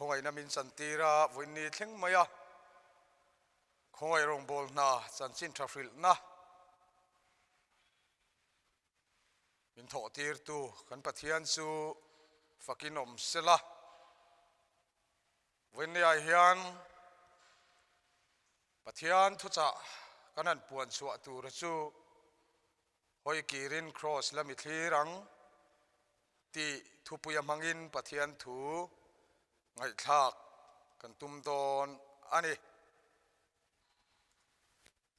คงไอ้นามินสันติระวันนี้เท่งมายะคงไอ้รงบอลนะสันสินทรัฟิลนะมินโถตีร์ตูกันปะเทียนสูฟักินอมเสละวันนี้ไอ้เฮียนปะเทียนทุจ่ากันนั่นปวนสวดตูระจูHawikirin Krawsและมิthlirตีทุปุยมังอินปะเทียนถูไงทักกันตุมโดนอันนี้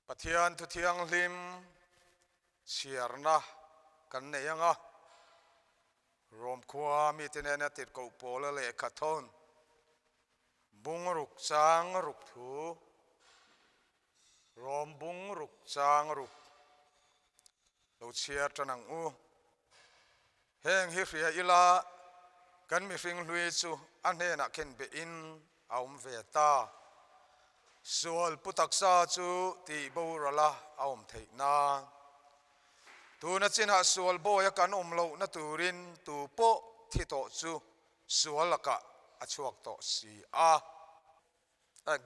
ปะเทียนทุเทียงลิมเชียร์นะกันเนี่ยงะรวมความมีที่เนี่ยติดกูโปลเล่ขัดทนบุงรุกจางรุกถูรวมบุงรุกจางรุกเราเชียร์จนังอูแห่งฮิริยอิลากันมีฟิงลุยจูอันเฮนักเข็นเบอินเอาเวตาส่วนพุทธักษาจูตีบูรละเอาเทนาตูนัจินหาส่วนโบยกันโลนัตูรินตูโปที่โตจูส่วนละกะอชวกโตสี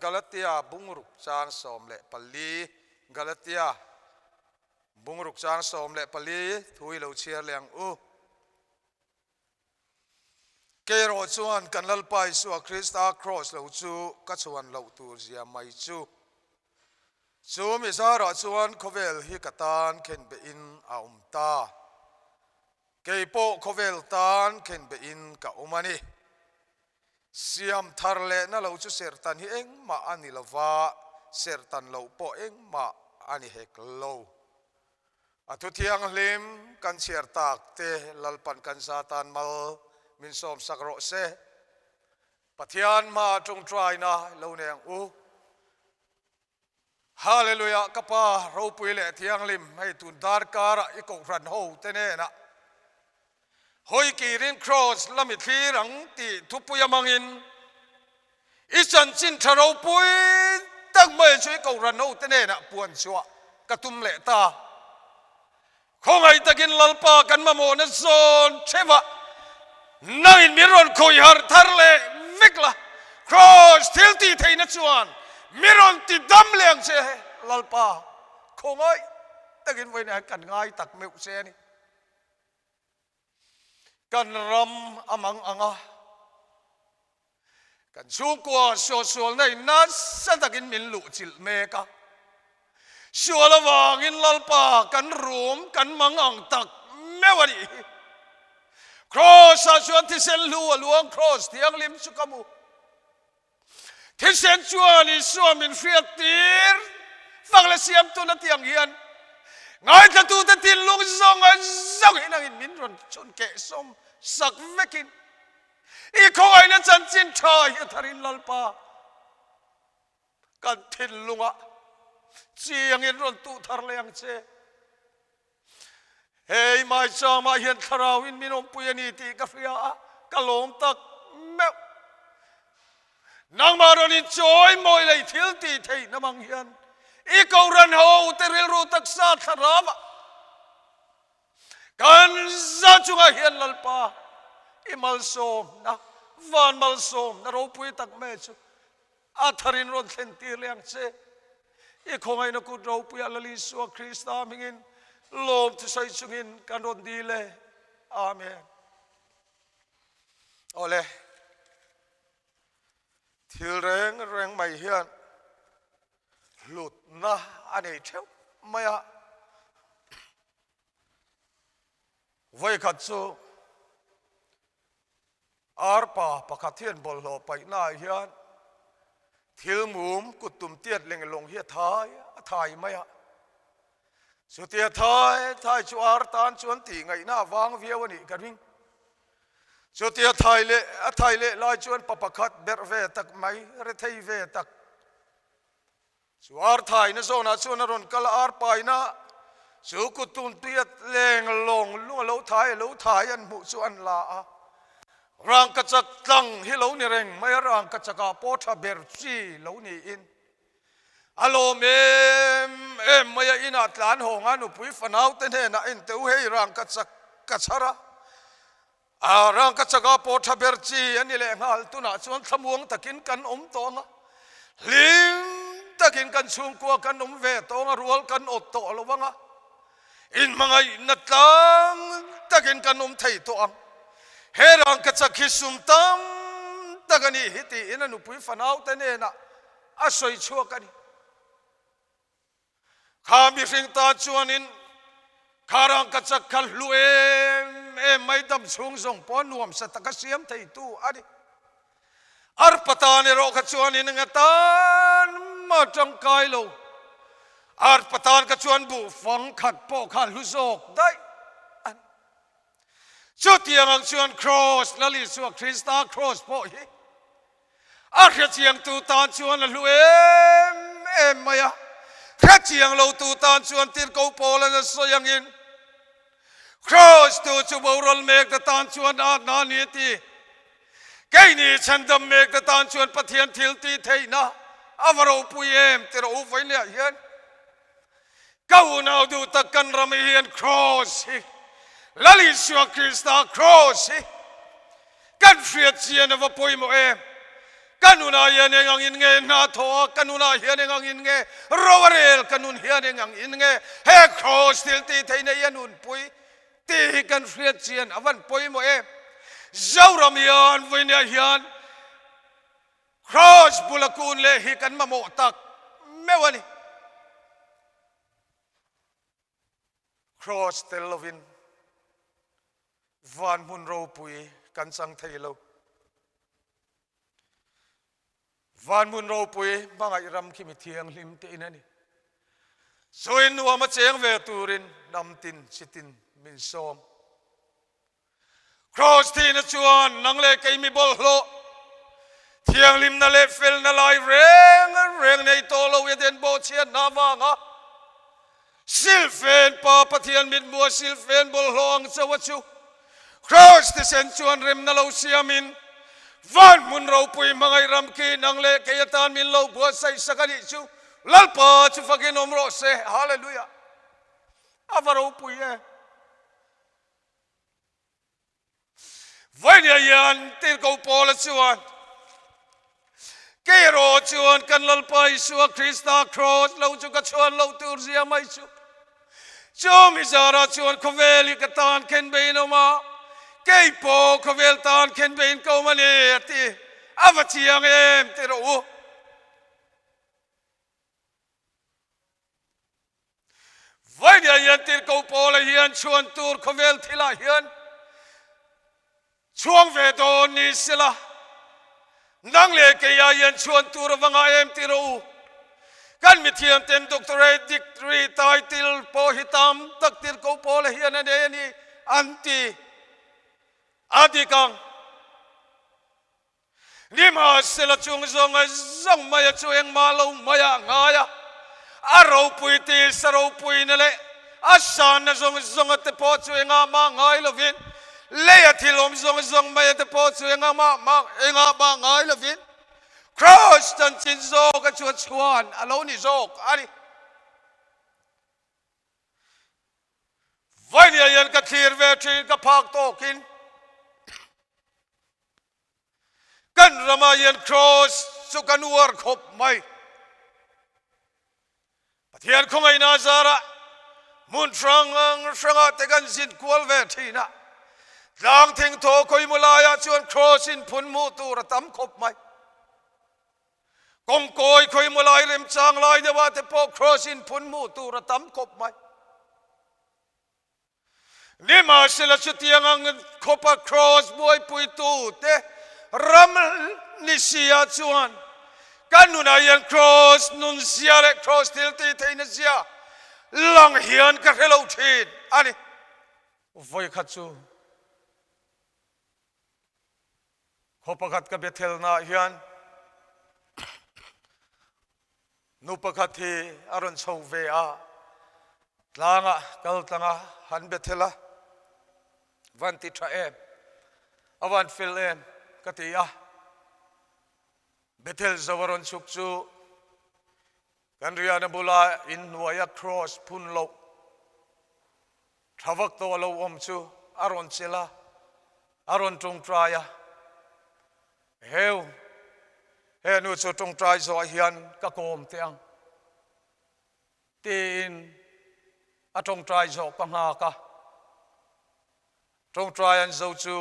กาลาติอาบุงรุกจางสมเลปลีกาลาติอาบุงรุกจางสมเลปลีทุยเราเชียร์เลียงอูเกโรชวนกันลลไปสัวคริสตาครอสเราจูกัชวนเราตูเสียไม่จูมิซาระชวนโคเวลฮิกตานเข็นเบอินอาอุมตาเกยโปโคเวลตานเข็นเบอินกะอุมานีเสียมทาร์เลน่าเราจูเสรตันฮิเองมาอันนี้ละวาเสรตันเราโปเองมาอันนี้เฮกโลอัตุเทียงลิมกันเชียร์ตากเตลลปันกันซาตานมามินสมสักโรเซปะเทียนมาจงทรายนะเราเนี่ยอูฮาเลลูยากับป้าเราปุยเล่เทียงลิมให้ตุนดาร์การะอีกครันโฮเตเน่นะHawikirin Krawsและมิthlirตีทุปุยมังอินอิจันจินทะเราปุยตั้งไม่ช่วยกรันโฮเตเน่นะปวนชัวกระตุมเล่ตาคงไอ้ตะกินลลปากันมาโมนโซนเชวะนั่งอินมิรอนคุยหาร์ทาร์เลวิกละครอสทิลตีเทนชวนมิรอนติดดำเลี้ยงเชลลปาคงไอ้ตะกินไว้เนี่ยกันง่ายตักเมวเชนี่กันรำอมังอังกันชูกัวชัวในนัสสันตะกินมินลุจิลเมกะชัวละวางินลลปากันรวมกันมังอังตักเมวดีครอสชวนที่เซนลัวลวงครอสเทียงลิมสุกามูที่เซนชวนอิสวามินฟิลตีร์ฟังและเสียมตัวนัดเทียงเฮียนง่ายจะตูตะตินลุงซองซองให้นางอินมินรอนชนเกะสมสักเวกินอีกคนนั้นจันจินทายทารินลลปากันทินลุงเจียงอินรอนตูทาร์เลียงเชเฮ้ยไม่จางมาเห็นคราวอินมินอมปุยนีตีกาเฟียกะลมตักแมวนางมาโรนิจอยมอยเลยทิลตีเทนมังเฮียนอีกรันโฮเตริลรูตักซาทารามกันซาจุงเฮียนลลปาอิมัลโซมนะวันมัลโซมนะเราปุยตักเมจูอาทารินรอนเซนตีเลียงเชอีกคงไอ้นักเราปุยลลิสวคริสตามิงินลมที่ใส่ชุงินกันรอนดีเลยอาเมนโอเลทิลแรงไม่เฮียนหลุดนะอันนี้เท่าไม่อะไว้ขัดสู้อาร์ป้าปะขัดเทียนบอลโลไปหน้าเฮียนทิลมุมกุตุ่มเตียดเล็งลงเฮียท้ายไม่อะสุดท้ายชัวร์ตานชวนตีไงหน้าวางเวียวันนี้กันวิ่งสุดท้ายเลยลอยชวนปะปะขัดเบรเวตักไม่เรทัยเวตักชัวร์ไทยนะโซน่าชวนรอนกัลอาร์ไปนะสุกุตุนเตียดเล่งลงลุ่งเล้าถ่ายอันมุชวนลาร่างกระจักตังฮิเล้านี่เร่งไม่ร่างกระจักปอทเบรจีเล้านี่อินอารมณ์ไม่อินาตลานหงานุปุยฝนเอาเต้นเฮนะอินเตวเฮร่างกระจักกระชระ rang ka chaga po thaber chi ani le ngal tu na chuan thamuang takin kan tonga lim takin kan chung ko kan ve tonga rual kan ot to lowanga in mangai natlang takin kan thei to am herang ka chakhi sum tam takani hiti ina nu pui fanau te ne na a soi chua kani khami ring ta chuanin karang ka chakhal luem mai dam chung zong pon nuam sa takasiam thei tu ani arpatan ro ka chuanin ngatan ma tang kai lo arpatan ka chuan bu fang khat po khan lu zok dai chu tiang chuan cross lali suak Krista cross po hi a chiang tu tan chuan lu em maya kha chiang lo tu tan chuan tir ko pol na soyang in cross tu chu borol mek ta tan chuan a na ni ti kai ni chandam mek ta tan chuan pathian thil ti theina avaro puem tir o vai ne hian kau na du takan ram hian cross hi lali suak Krista cross hi kan fiat chian ava poimo kanuna hian engang in nge na tho kanuna hian engang in nge rowarel kanun hian engang in nge he cross til ti theina yanun pui ti kan fiat chian avan poimo zauram hian voinia hian cross bulakun le hi kan mamo tak mewani cross telovin van mun ro pui kan sang thailo van mun ro pui mangai ram khi mi thiang hlim te inani soin nuam a cheng ve turin namtin sitin min som cross ti na chuan nang le kai mi bol hlo thiang lim na le fel na lai reng nei to lo yeden bo chian na wanga silfen pa pathian min bua silfen bol hlong chawachu cross ti sen chuan rem na lo siamin van mun ro pui mangai ram ki nang le kayatan min lo bua sai sakani chu lalpa chu fakin omro se hallelujah avaro pui vainia yan tir ko pola chuan kero chuan kan lalpa isua Krista cross lo chu ka chuan lo tur zia mai chu mi zara chuan khoveli katan ken beinoma kei po khovel tan khen bein ko mani ti avachiang te ro vai dia yan tir ko po la hian chuan tur khovel thila hian chuang ve don ni sila nang le ke ya yan chuan tur wanga ti ro kan mi thiam tem doctorate degree title po hitam tak tir ko po la hian ane ni anti adikang lima sila chung zong maya chueng malo maya ngaya aro pui ti saro pui nale asan na zong te po chueng ma ngai lovin leya thilom zong maya te po chueng ma ma ngai lovin cross tan chin zo ka chuan alo ni zok ani vai ni yan ka thlir ve thin ka phak tokin kan ramayan cross su kan war khop mai pathian khongai na zara mun franga te kan zin kwal ve thina dang thing tho koi mulaya chuan cross in phun mu tur tam khop mai kong koi khoi mulai rem chang lai dewa te po cross in phun mu tur tam khop mai nima sila chutiang ang khopa cross boy pui tu te ram nisia chuan kanuna yan cross nun sia le cross til ti theina sia lang hian ka hello thin ani voi khachu khopakat ka bethel na hian nupakhathi aron chove a langa kaltanga han bethela vanti tra avan fill in katia bethel zawaron chukchu kanria na bula in nuaya cross punlo thavak to lo om chu aron chela อารอนตรงตรายเฮลนูสุตรงตรายโซเฮียนกะโกมเตียงตีนอตรงตรายโซปังหากะตรงตรายอันโซจู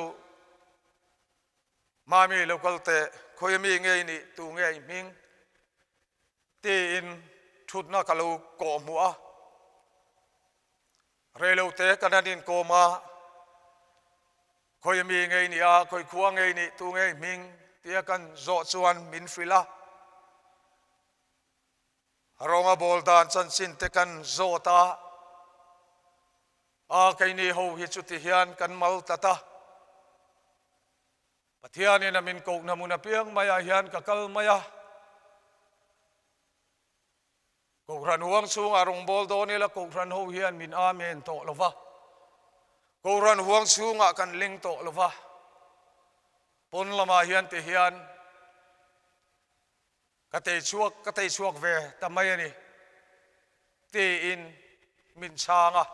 มามีโลกัลเตคอยมีเงยนี่ตูเงยมิงตีนชุดนักลูกโกมัวเรลเตกันนันโกมาคอยมีเงยนี่คอยควงเงยนี่ตูเงยมิงเตียกันโจชวนมินฟิลารองบอลดานสันสินเตกันโจตาใครนี่หูฮิจุติฮิอันกันมัลตตาปัทยานี่นามินโกกนามุนาเปียงมายาฮิอันกัลมายาโกกรันห่วงสูงอารมณ์บอลโดนี่ละโกกรันหูฮิอันมินอาเมนโตลวะโกกรันห่วงสูงกันลิงโตลวะปนละมาฮิอันติฮิอันกะเตยชวกเวทำไมนี่ตีอินมินชางะ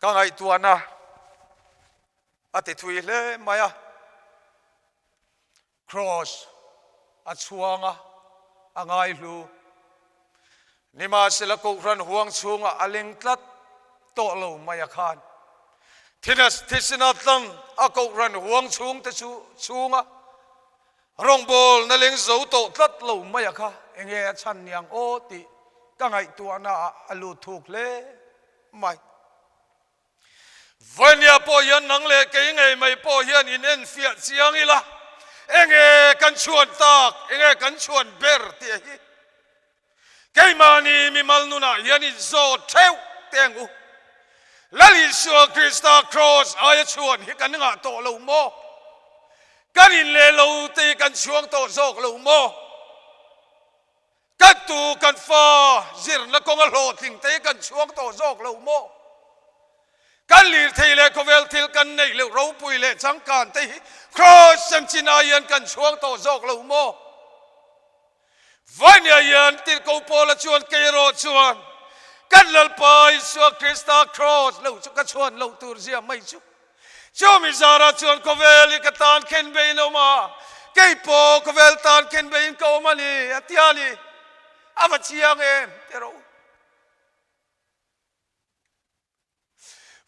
ก็ไงตัวนะอติทุยเลยมายา Kraws อัดช่วงอ่ะง่ายลูนี่มาเสละกุรันห่วงช่วงอลิงตัดโตโลมายาคานที่สินัดลังกุรันห่วงช่วงแต่ช่วงรองบอลนั่นเองโจโตตัดโลมายาคาเองฉันยังโอติก็ไงตัวนะอลูถูกเลยไม่วันนี้พ่อยันนังเล็กเองไม่พ่อยันอินเอ็นเฟียเสียงอีละเองกันชวนตากเองกันชวนเบอร์เตียเกยมานีมีมัลนุนายันอิโซเทวเตียงอูแล้วอิสวคริสตาครอสอายชวนฮิกันงาโตลูโมกันอินเลลูตีกันช่วงโตโซกลูโมกันตูกันฟ้าจิรนักงอโลติงตีกันช่วงโตโซกลูโมกันลีร์ทีเล่ก็เวลทิลกันในเรื่องเราปุยเล่จังการที่ครอสสันจินายันกันช่วงโตโจกลูโมวันนี้ยันติดกูโปละชวนเกโรชวนกันลลไปสวคริสตาครอสลูกก็ชวนลูกตูร์เซียไม่ชุจูมิซาราชวนก็เวลิกตานเข็นเบนอมาเกยโปก็เวลตานเข็นเบนก็มาลีอัตยาลีอาวัชิยังเตโร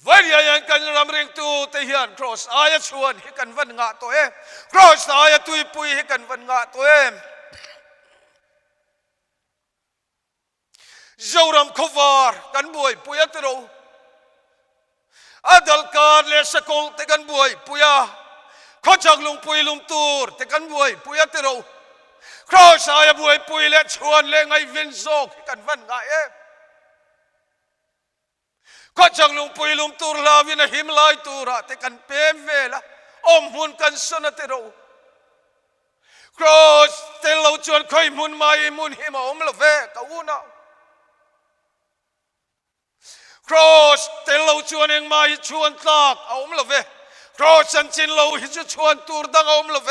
วันนี้ยังกันรำเรียงตูเทียนครอสอายชวนให้กันวันงาตัวครอสอายตุยปุยให้กันวันงาตัวเจ้ารำขวารกันบวยปุยตโรอดัลการเลสกอลเตกันบวยปุยข้าจักลุงปุยลุงตูร์เตกันบวยปุยตโรครอสอายบวยปุยเลชวนเลงไอวินโซกให้กันวันงาก็จังลุงปุยลุงตูร์ลาวินหิมลายตูระแต่กันเปมเวละอมหุ่นกันสนติโรครอสเตลเราชวนคอยมุนมามุนหิมอมละเวกอูน่าครอสเตลเราชวนเองมาชวนตากอมละเวครอสฉันจินเราหิจชวนตูร์ดังอมละเว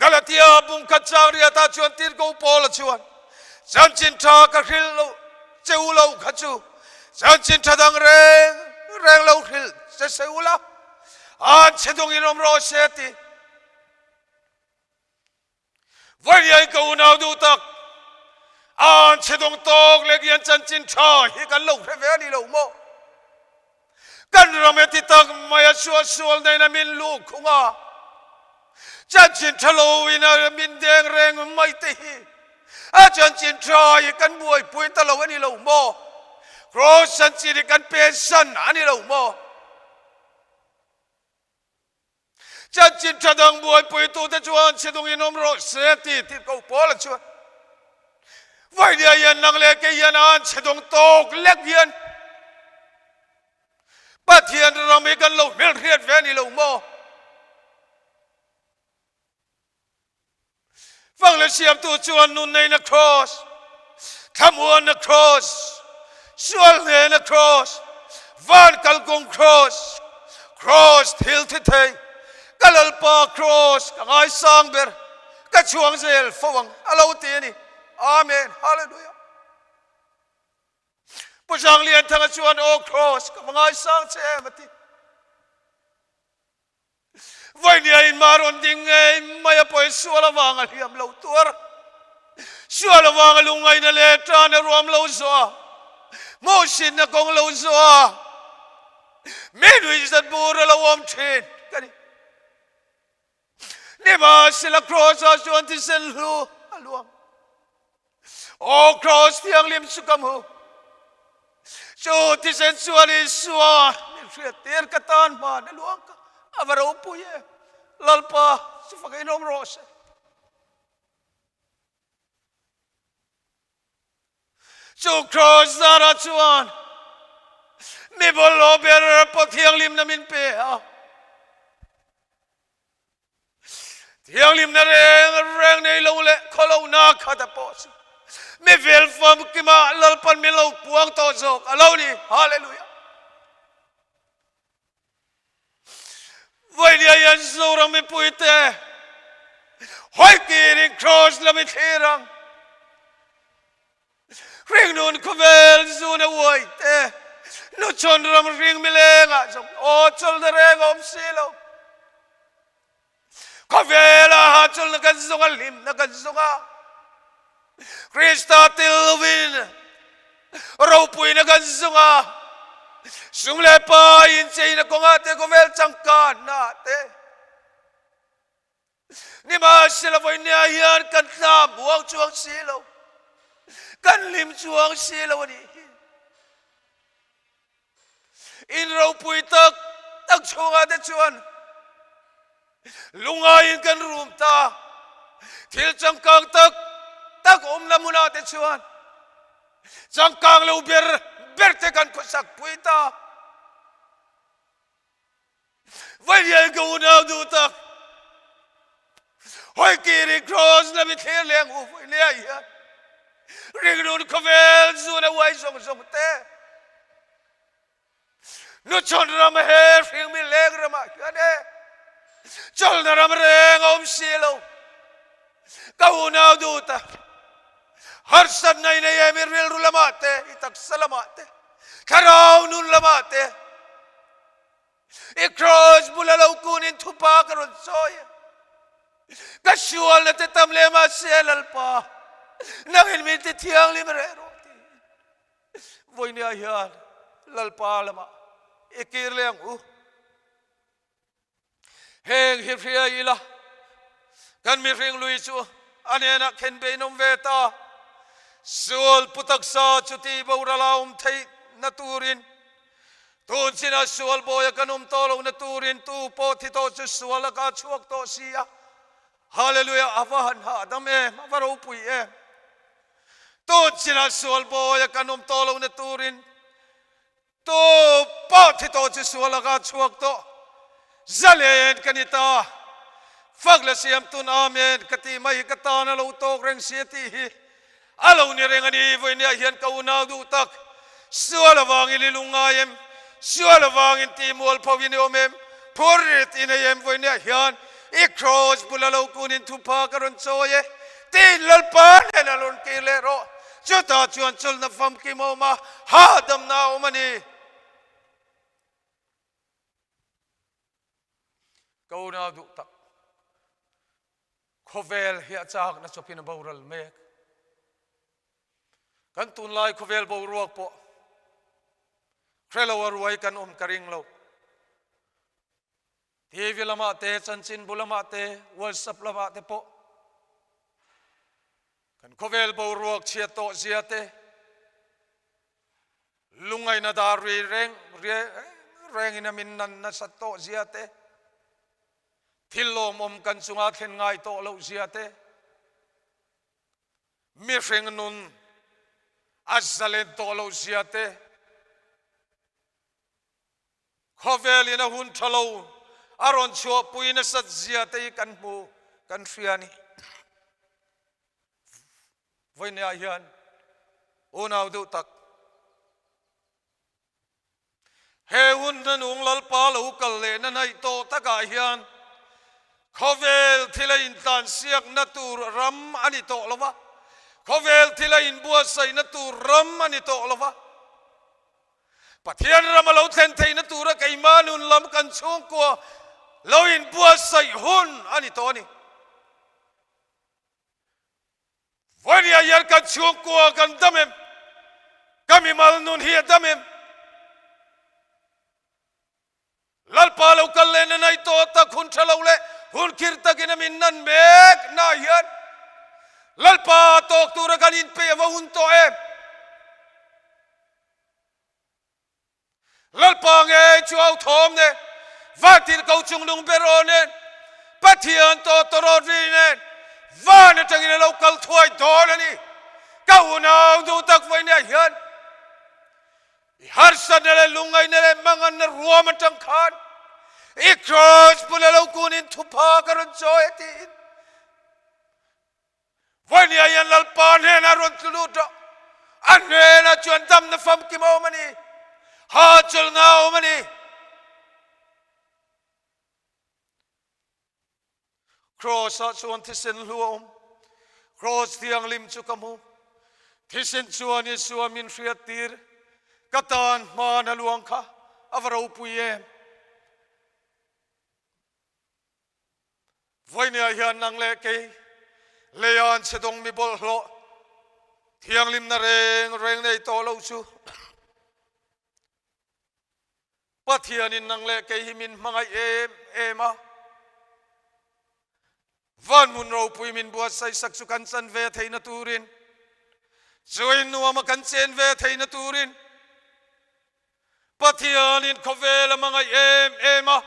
กาลาติอาบุงกัจจาริยตาชวนตีนกูโปละชวนฉันจินทากะคริลเจ้าเราขัดจูฉันจินทดังแรงเราหิลเจ้าเราเชดงอินอมรอเชติวันยังกูน่าดูตักเชดงตอกเล็กยันฉันจินทาฮิกันเราเรเวนี่เราโมกันรำเมติตักมายชัวชัวในนามินลูกคุงฉันจินทะโลวินามินแดงแรงไม่ตีอาจารย์จินทรายกันบวยปุยตะลวันนี้เราโมครอสันจิริกันเป็นสันอันนี้เราโมจันจินทดังบวยปุยตูตะจวนเชดงอินอมโรเสติที่เขาพอละชวนวันเดียยันนังเล็กยันอันเชดงตกเล็กยันปัทยันเราไม่กันเราเมลเรียดแวนี่เราโมฟังและเสียมตัวจวนนุนในนักครอสขมวนนักครอสชวนเนนักครอสวันกัลกงครอสทิลทิเทกัลปาครอสกังไอซังเบอร์กัจวงเซลฟวังอาลาวตีนี่อาเมนฮาเลลูยา ผู้ช่างเรียนทางชวนโอครอสกับงานสร้างเชื่อมาที่วันนี้อินมารอนดิ้งไงไม่เอาไปชัวร์ละวางอะไรยามเราตัวชัวร์ละวางลุงไงนั่นแหละตราในรวมเราซัวโมชินนักองเราซัวไม่ดูอิสระบูระละวมเทนกันนี่มาสิละครอสชวนที่เซนลูอลวงโอครอสที่อังลิมสุกัมหูชูที่เซนชัวร์ลิสัวมีเสียเตียนกตันมาในหลวงก็อวารุปุยลัลปาสุฟกินอมโรสชูครอสนาราชวนมีบอลโลเบอร์ปที่อังลิมนามินเปียที่อังลิมนาเรงในโลเล่ขอเราหน้าขัดปอสไม่เวลฟอร์มกิมาลัลปันมีเราปวงโตโจกเรานี่ฮาเลลูยาวันนี้ยันสูรมีปุยเตะหอยกีริครอสละมีเทรังเร่งนูนขวลซูนเอาไว้เตะนุชนรำเรียงมิเลงอ่ะจงโอชลเรงอมซีโลขวลาฮาชลนักซุงลิมนักซุงอ่ะคริสตาติลวินเราปุยนักซุงอ่ะสุงเลปาอินเจนักงอาเตขวลจังการนาเตนี่มาสิลาวันนี้ยันกันตามบวกจวงซีโลกันลิมจวงซีโลวันนี้อินเราปุยตักชวงอาเตชวนลุงอาอินกันรูมตาทิลจังกังตักละมุนาเตชวนจังกังเลวเบอร์เตกันกุศักปุยตาวันนี้กูน่าดูตักหอยกีริครอสละมิเทเลียงอุวันนี้ยันเรื่องนู้นขวลซูนเอาไว้ส่งเตะนุชนรำเฮฟิงมิเลกรำมากันเอจลนรำเรงอมซีโลกูน่าดูตักฮาร์สันในเอมิริลรุลมาเตอิตักสลามาเตคาราวนุลลมาเตอีครอสบุลลาคูนินทุปากรุนโซยกัชวลเตตัมเลมาเซลลปานักอินมิตที่อังลิมเรโรตีวันนี้ยันลลปาลมาอีกิรเลียงอูเฮงฮิฟรีอีละกันมีเริงลุยชัวอันนี้นักเข็นเบนมเวตาส่วนพุทธศาสจุติบาวราลาไทยนัตูรินตูนสินะส่วนบอยกันตอลงนัตูรินตูโพธิโตจุส่วนละกาชวกโตเสียฮาเลลูยาอาฟาหันฮาดัมมาฟารูปุยตูนสินะส่วนบอยกันตอลงนัตูรินตูโพธิโตจุส่วนละกาชวกโตจะเลนกันนิตาฟักละเสียมตุนอาเมนกติไม่กตานเราโตเร่งเสียทีอาลูนี่เรื่องนี้วันนี้เห็นเขาหน้าดูตักสัวละวางอิลิลุงไงเอ็มสัวละวางอินทีมัวพาวินโอเมมพูดอินเอ็มวันนี้เห็นอีครอสบุลลาคูนินทุพากรอนโซเยตีนลปานเนลอนกิเลโรจุดตาจวนจุลนฟัมกิโมมาฮาดัมนาอุมันีเขาหน้าดูตักขวลเฮียจากนัชพินบาวรัลเมกกันตุนไลขวลบาวรวกปะเครลาวรวยกันกระริงเราทีวีละมาเตจันชินบุละมาเตวอลสับละมาเตปะกันขวลบาวรวกเชียโตเสียเตลุงไงนาดารีเร่งอินามินนันนัสโตเสียเตทิลโลมอมกันสุงาเข็นง่ายโตเราเสียเตมีเฟงนุนอัศเลนโตเราเสียเตขวเลินหุ่นทะเลอารอนชัวปุยนสัตเสียเตกันมูกันเฟียนี่วันนี้ยันโอนเอาดูตักเฮหุ่นนั้นองลลปาลูกเลนนั่นไอโตตะกายยันขวลที่ละอินตันเสียกนัตูรัมอันนี้โตละวะขวลที่ละอินบัวใส่นัตูรัมอันนี้โตละวะ ปะเทียนเรามาเราเทนเทนตัวระไก่มานุนลำกันช่วงกัวเราอินบัวใส่หุ่นอันนี้ตัวนี้วันนี้ยันกันช่วงกัวกันดำเอ็มกามีมานุนเฮียดำเอ็มลัลปาเรากันเล่นในตัวตะคุณทะเลาเล่หุ่นคิดตะกินมินนันเบกน่าเฮียนลัลปาตกตัวระกันอินเปียว่าหุ่นตัวเอ็มลัลปางเอชัวทอมเนี่ยว่าที่เขาจุงลุงเบโรเนี่ยปัทยันโตตรอดีเนี่ยว่าเนี่ยจังเนี่ยเราเกลถวยโดนนี่ก้าวหน้าดูตักไว้เนี่ยเห็นฮัรสันเนี่ยลุงไงเนี่ยมังอันเนี่ยรัวมันจังขันอีครอสปุ่นเราคุนินทุพากันจอยตีนวันนี้ยันลัลปางเนี่ยนะรุนตุลุดอันเนี่ยนะจวนดำเนี่ยฟังกิโมมันนี่ฮาจุลเงามันนี่ครอสชวนที่สินหลวงครอสที่อังลิมจุกมูที่สินชวนยิสวามินเฟียตีร์กตานมาณหลวงค่ะอวราอุปเยมวันนี้ยันนังเล็กเลียนเสดงมีบอลโลที่อังลิมนาเรงในโตเลวชูปัทยานินนังเล็กหิมินมังไอเอมาวันมุนเราปุยมินบัวใส่สักสุกันสันเวทัยนตูรินจอยนัวมากันเซนเวทัยนตูรินปัทยานินขเวลมังไอเอมา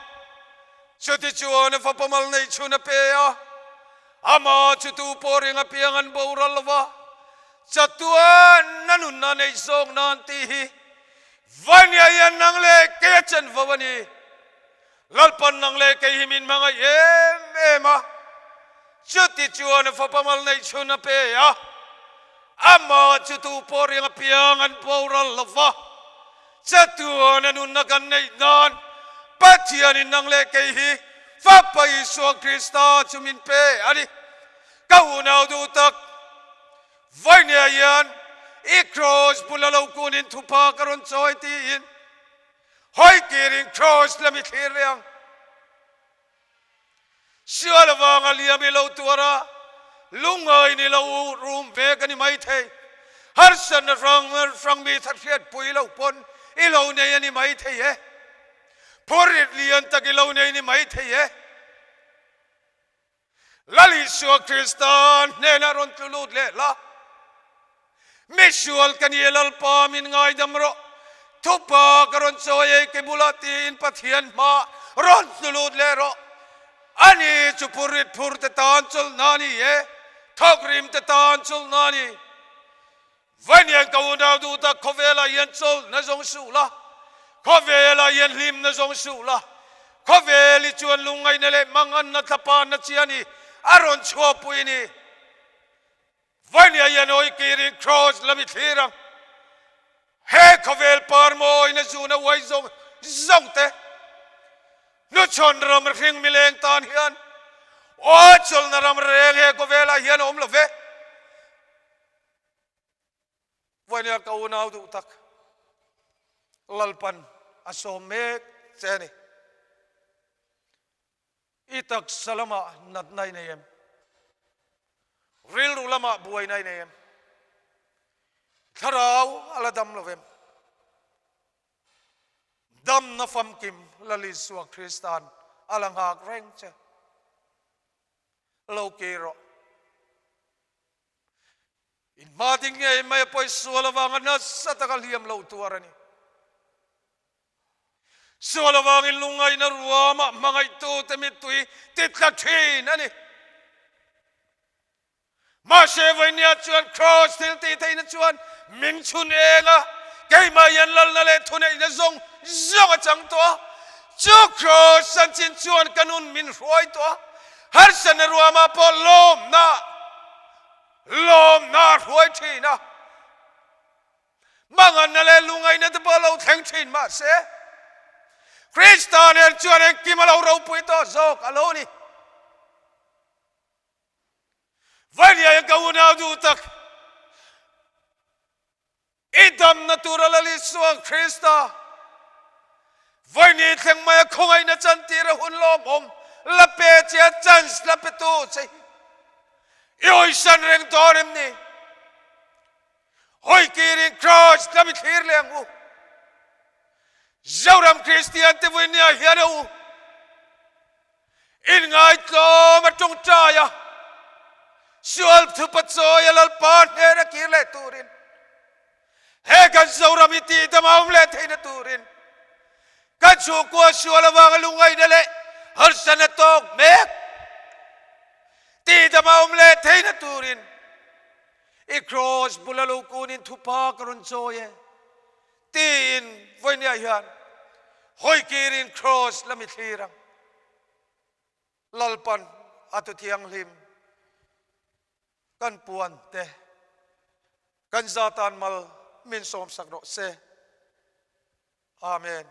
ชุดที่ชวนฟ้าปมัลในชุนเปียอามาชุดตูปอริงอภิยังอันบาวรัลวะจัตุอันนันุนนันในสองนันทีวันนี้ยันนังเลเกจันวันนี้ลัลปันนังเลเกหิมินมังเอมาชุดที่ชวนฟ้าปมัลในชุนเปียอามาชุดตูปอริงอภิยังอันบาวรัลวะจัตุอันนันุนนักันในนันปัจจัยนินังเลกหิฟ้าไปสวงคริสต์จุมินเปอันนี้ก้าวหน้าดูตักวันนี้ยันอีครอสบุลลาลูกุนินทุพากรอนจอยตีอินหอยกิรินครอสละมิเทียงเชื่อละวังอลียมิลาวตัวระลุงไงนี่เรารูมเวกันนี่ไม่เทฮัรสันฟังมีทัศน์ปุยเราปนอีเราเนี่ยนี่ไม่เทพอริเลียนตะกิลาวเนี่ยนี่ไม่เทลลิสวคริสตันเนนารอนตุลุดเลละมิชวลกันเยลลปามินไงดำรอทุบากรอนโซเยกิบุลาตีนปัทยันมารอนตุลุดเลรออันนี้จุปุริตพูร์ตตานจุลนานีเยทักริมตตานจุลนานีวันยังกาวนาดูตะขเวลายันจุลนจงสุละขเวลายันลิมนจงสุละขเวลิจวนลุงไงเนเลมังอันนัทปานนัชยานีอารอนชัวปุยนีวันนี้ยันโอยกิริครอสละมิทีรังเฮขเวลปาร์โมอินจูนไว้จงเตนุชนรำริงมิเลงตานเฮียนโอ้จุลนรำเรงเฮขเวลาเฮียนอมละเววันนี้กาวนาดูตักลัลปันอสมเมกเจนี่อีตักสลามะนัดในเนยมริลรุลามะบวยในเนยมทาราวอัลดัมลเวมดัมนัฟมกิมลลิสวคริสตันอัลังหากแรงเจโลเกโรอินมาดิ้งเงยไม่ไปสวลวังนัสสัตกัลเลียมเลวตัวรนี่สวลวังอินลุงไงนรัวมะมังไอตูเตมิตุยติดลักทีนั่นนี่มาเชวันนี้ชวนครอสติลตีไทยนชวนมินชุนเองอะไกมายันลัลนั่นเลยทุนไอ้นจงจังตัวจูครอสสันจินชวนกันุนมินรวยตัวฮัรสันรัวมาพอลมน่ารวยทีนะบางอันนั่นเลยลุงไงนั่นจะพอเราแทงทีนมาเสคริสตานเองชวนเองกิมาเราปุยตัวโซกอโลนี่วันนี้ยังกาวนาดูตักอิดามนัตุรัลลิสวงคริสตา วันนี้ถึงมาคงไอ้นะจันทีระหุนลมผมละเปเจียจันส์ละเปตูใช่ย่อยสันเร่งตัวเร็มนี่Hawikirin Kraws la thlir leng u Zoram Christian te winia hiano u in ngai tlo ma tung cha ya sual thu patso ya lal pan he na kirle turin he kan zoram iti tamam le theina turin kan chu ko sual wang lungai na le har sanatok mek ti tamam le theina turin I Kraws bulalo kunin thupa karun choye tin voinia hian Hawikirin Kraws la thlir lalpan atu thiang lim kan puan te kan zatan mal min som sakro se amen